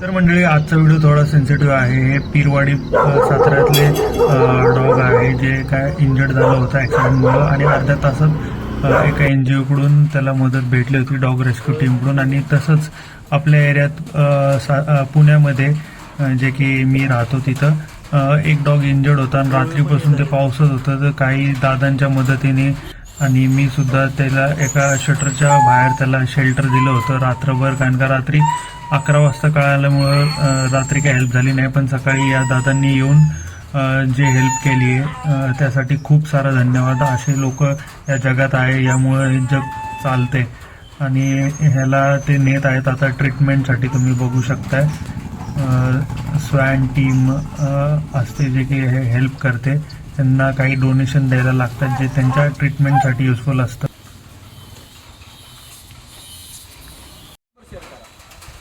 तर मंडळी, आजचा व्हिडिओ थोडा सेन्सिटिव्ह आहे. हे पीरवाडी साताऱ्यातले डॉग आहे जे काय इंजर्ड झालं होतं ॲक्सिडेंटमुळं, आणि अर्ध्या तासात एका NGO कडून त्याला मदत भेटली होती, डॉग रेस्क्यू टीमकडून. आणि तसंच आपल्या एरियात पुण्यामध्ये जे की मी राहतो तिथं एक डॉग इंजर्ड होता, आणि रात्रीपासून ते पावसात होतं. तर काही दादांच्या मदतीने आणि मी सुद्धा त्याला एका शटरच्या बाहेर त्याला शेल्टर दिलं होतं रात्रभर, कारण का रात्री 11 वाजता कळाल्यामुळं रात्री काही हेल्प झाली नाही. पण सकाळी या दादांनी येऊन जे हेल्प केली आहे त्यासाठी खूप सारा धन्यवाद. असे लोक या जगात आहे, यामुळं हे जग चालते. आणि ह्याला ते नेत आहेत आता ट्रीटमेंटसाठी. तुम्ही बघू शकताय स्वॅन टीम असते जे की हेल्प करते. त्यांना काही डोनेशन द्यायला लागतात जे त्यांच्या ट्रीटमेंटसाठी युजफुल असतं.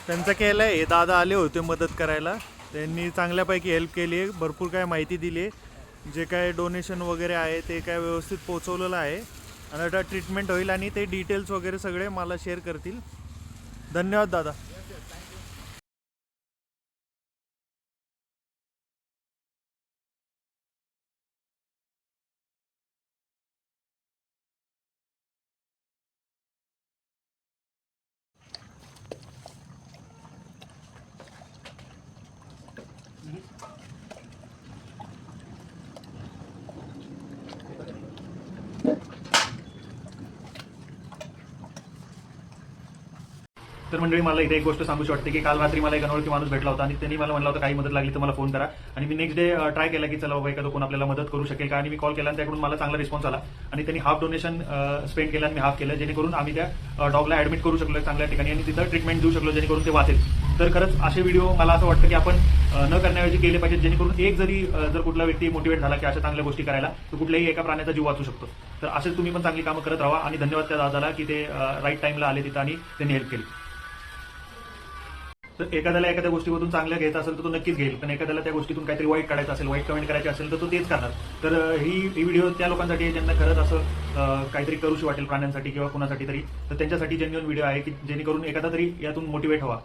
त्यांचं केलं आहे, दादा आले होते मदत करायला. त्यांनी चांगल्यापैकी हेल्प केली आहे, भरपूर काय माहिती दिली आहे. जे काय डोनेशन वगैरे आहे ते काय व्यवस्थित पोचवलेलं आहे. आणि आता ट्रीटमेंट होईल आणि ते डिटेल्स वगैरे सगळे मला शेअर करतील. धन्यवाद दादा. तर मंडळी, मला इथे एक गोष्ट सांगूशी वाटते की काल रात्री मला एक अनोळखी माणूस भेटला होता आणि त्यांनी मला म्हणलं होतं काही मदत लागली तर मला फोन करा. आणि मी नेक्स्ट डे ट्राय केला की चला बाबा एखादं कोण आपल्याला मदत करू शकेल का. आणि मी कॉल केला आणि त्याकडून मला चांगला रिस्पॉन्स आला. आणि त्यांनी हाफ डोनेशन स्पेंड केलं आणि मी हाफ केलं, जेणेकरून आम्ही त्या डॉगला ऍडमिट करू शकलो चांगल्या ठिकाणी आणि तिथं ट्रीटमेंट देऊ शकलो, जेणेकरून ते वाचेल. तर खरंच असे व्हिडिओ मला असं वाटतं की आपण न करण्याऐवजी केले पाहिजेत, जेणेकरून एक जरी जर कुठला व्यक्ती मोटिवेट झाला की अशा चांगल्या गोष्टी करायला, तर कुठल्याही एका प्राण्याचा जीव वाचू शकतो. तर असेच तुम्ही पण चांगली कामं करत राहा. आणि धन्यवाद त्या दादाला की ते राईट टाइमला आले तिथं आणि त्यांनी हेल्प केली. तर एखाद्याला एखाद्या गोष्टीमधून चांगलं घ्यायचं असेल तर तो नक्कीच घेईल, पण एखाद्याला त्या गोष्टीतून काहीतरी वाईट काढायचं असेल, वाईट कमेंट करायची असेल तर तो तेच करणार. तर ही व्हिडिओ त्या लोकांसाठी आहे ज्यांना खरंच असं काहीतरी करूशी वाटेल प्राण्यांसाठी किंवा कुणासाठी तरी. तर त्यांच्यासाठी जेन्युइन व्हिडिओ आहे की जेणेकरून एखादा तरी यातून मोटिवेट व्हा.